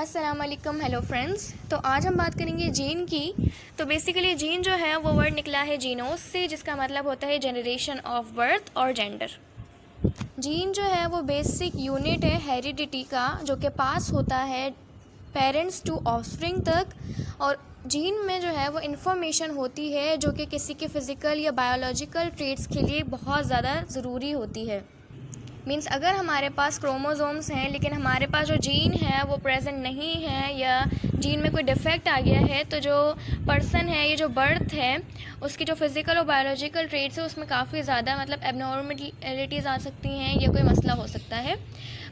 अस्सलाम वालेकुम, hello friends. तो आज हम बात करेंगे जीन की। तो बेसिकली जीन जो है वो वर्ड निकला है जीनोस से, जिसका मतलब होता है जनरेशन ऑफ बर्थ और जेंडर। जीन जो है वो बेसिक यूनिट है हेरिडिटी का, जो कि पास होता है पेरेंट्स टू ऑफस्प्रिंग तक। और जीन में जो है वो इन्फॉर्मेशन होती है जो कि किसी के फ़िज़िकल या बायोलॉजिकल ट्रेट्स के लिए बहुत ज़्यादा ज़रूरी होती है। मीन्स अगर हमारे पास क्रोमोसोम्स हैं लेकिन हमारे पास जो जीन है वो प्रेजेंट नहीं है, या जीन में कोई डिफेक्ट आ गया है, तो जो पर्सन है, ये जो बर्थ है, उसकी जो फिज़िकल और बायोलॉजिकल ट्रेट्स है उसमें काफ़ी ज़्यादा मतलब एबनॉर्मलिटीज़ आ सकती हैं, या कोई मसला हो सकता है।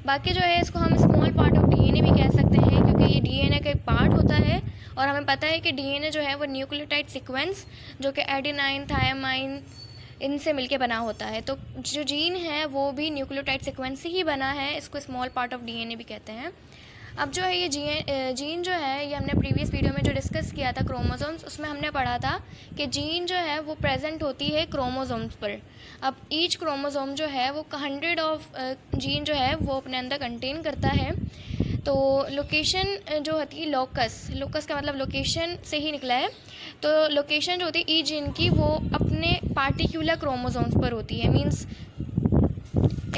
बाकी जो है इसको हम स्मॉल पार्ट ऑफ डीएनए भी कह सकते हैं, क्योंकि ये डीएनए का एक पार्ट होता है। और हमें पता है कि डीएनए जो है वो न्यूक्लियोटाइड सीक्वेंस, जो कि एडेनाइन, थायमाइन, इनसे मिलके बना होता है। तो जो जीन है वो भी न्यूक्लियोटाइड सीक्वेंस से ही बना है, इसको स्मॉल पार्ट ऑफ डीएनए भी कहते हैं। अब जो है ये जीन जो है, ये हमने प्रीवियस वीडियो में जो डिस्कस किया था क्रोमोसोम्स, उसमें हमने पढ़ा था कि जीन जो है वो प्रेजेंट होती है क्रोमोसोम्स पर। अब ईच क्रोमोसोम जो है वो 100 ऑफ जीन जो है वो अपने अंदर कंटेन करता है। तो लोकेशन जो होती है लोकस का मतलब लोकेशन से ही निकला है। तो लोकेशन जो होती है ई जीन की, वो अपने पार्टिकुलर क्रोमोसोम्स पर होती है, मींस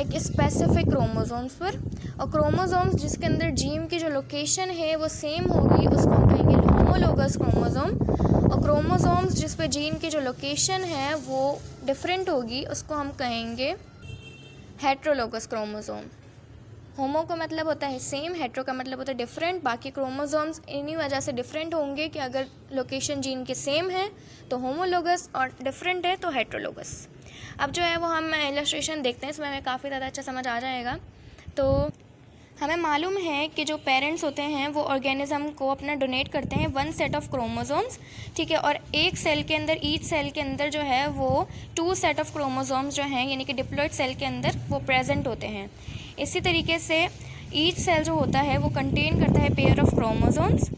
एक स्पेसिफिक क्रोमोसोम्स पर। और क्रोमोसोम्स जिसके अंदर जीन की जो लोकेशन है वो सेम होगी, उसको हम कहेंगे होमोलोगस क्रोमोसोम। और क्रोमोसोम्स जिस पे जीन की जो लोकेशन है वो डिफरेंट होगी, उसको हम कहेंगे हेट्रोलोगस क्रोमोसोम। होमो का मतलब होता है सेम, हेट्रो का मतलब होता है डिफरेंट। बाकी क्रोमोसोम्स इन्हीं वजह से डिफरेंट होंगे कि अगर लोकेशन जीन के सेम है तो होमोलोगस, और डिफरेंट है तो हेट्रोलोगस। अब जो है वो हम इलस्ट्रेशन देखते हैं, इसमें हमें काफ़ी ज़्यादा अच्छा समझ आ जाएगा। तो हमें मालूम है कि जो पेरेंट्स होते हैं वो ऑर्गेनिज्म को अपना डोनेट करते हैं 1 सेट ऑफ क्रोमोसोम्स, ठीक है। और एक सेल के अंदर, ईच सेल के अंदर जो है वो 2 सेट ऑफ क्रोमोसोम्स जो हैं, यानी कि डिप्लॉइड सेल के अंदर वो प्रेजेंट होते हैं। इसी तरीके से ईच सेल जो होता है वो कंटेन करता है पेयर ऑफ क्रोमोसोम्स,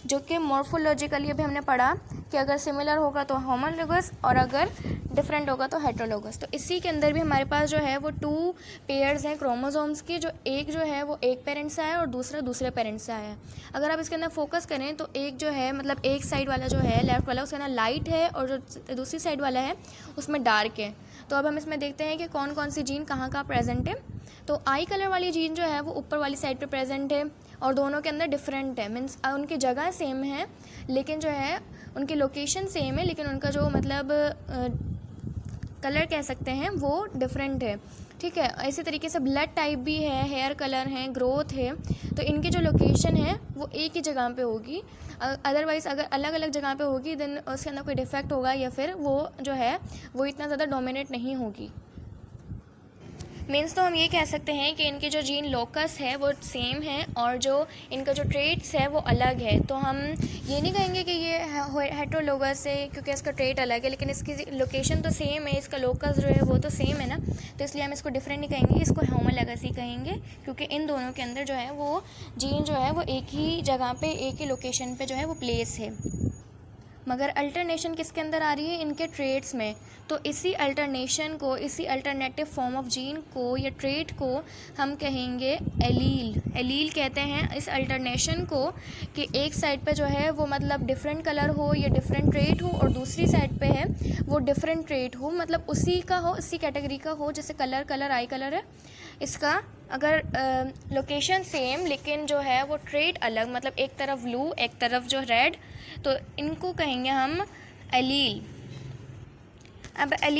जो कि मॉर्फोलॉजिकली अभी हमने पढ़ा कि अगर सिमिलर होगा तो होमोलोगस, और अगर डिफरेंट होगा तो हेट्रोलोगस। तो इसी के अंदर भी हमारे पास जो है वो 2 पेयर्स हैं क्रोमोसोम्स की, जो एक जो है वो एक पेरेंट से आया और दूसरा दूसरे पेरेंट से आया है। अगर आप इसके अंदर फोकस करें तो एक जो है मतलब एक साइड वाला जो है लेफ्ट वाला, उसके अंदर लाइट है, और जो दूसरी साइड वाला है उसमें डार्क है। तो अब हम इसमें देखते हैं कि कौन कौन सी जीन कहाँ कहाँ प्रेजेंट है। तो आई कलर वाली जीन जो है वो ऊपर वाली साइड पे प्रेजेंट है, और दोनों के अंदर डिफरेंट है, मीन्स उनकी जगह सेम है लेकिन जो है उनकी लोकेशन सेम है, लेकिन उनका जो मतलब कलर कह सकते हैं वो डिफरेंट है, ठीक है। इसी तरीके से ब्लड टाइप भी है, हेयर कलर है, ग्रोथ है, तो इनकी जो लोकेशन है वो एक ही जगह पे होगी। अदरवाइज़ अगर अलग अलग जगह पे होगी देन उसके अंदर कोई डिफेक्ट होगा, या फिर वो जो है वो इतना ज़्यादा डोमिनेट नहीं होगी। मीन्स तो हम ये कह सकते हैं कि इनकी जो जीन लोकस है वो सेम है, और जो इनका जो ट्रेट्स है वो अलग है। तो हम ये नहीं कहेंगे कि ये हेट्रोलोगस है क्योंकि इसका ट्रेट अलग है, लेकिन इसकी लोकेशन तो सेम है, इसका लोकस जो है वो तो सेम है ना, तो इसलिए हम इसको डिफरेंट नहीं कहेंगे, इसको होमोलोगस ही कहेंगे, क्योंकि इन दोनों के अंदर जो है वो जीन जो है वो एक ही जगह पे, एक ही लोकेशन पे जो है वो प्लेस है। मगर अल्टरनेशन किसके अंदर आ रही है? इनके ट्रेट्स में। तो इसी अल्टरनेशन को, इसी अल्टरनेटिव फॉर्म ऑफ जीन को या ट्रेट को हम कहेंगे एलील। एलील कहते हैं इस अल्टरनेशन को, कि एक साइड पे जो है वो मतलब डिफरेंट कलर हो या डिफरेंट ट्रेट हो, और दूसरी साइड पे है वो डिफरेंट ट्रेट हो, मतलब उसी का हो, इसी कैटेगरी का हो। जैसे कलर आई कलर है, इसका अगर लोकेशन सेम लेकिन जो है वो ट्रेट अलग, मतलब एक तरफ ब्लू एक तरफ जो रेड, तो इनको कहेंगे हम एलील। अब एलील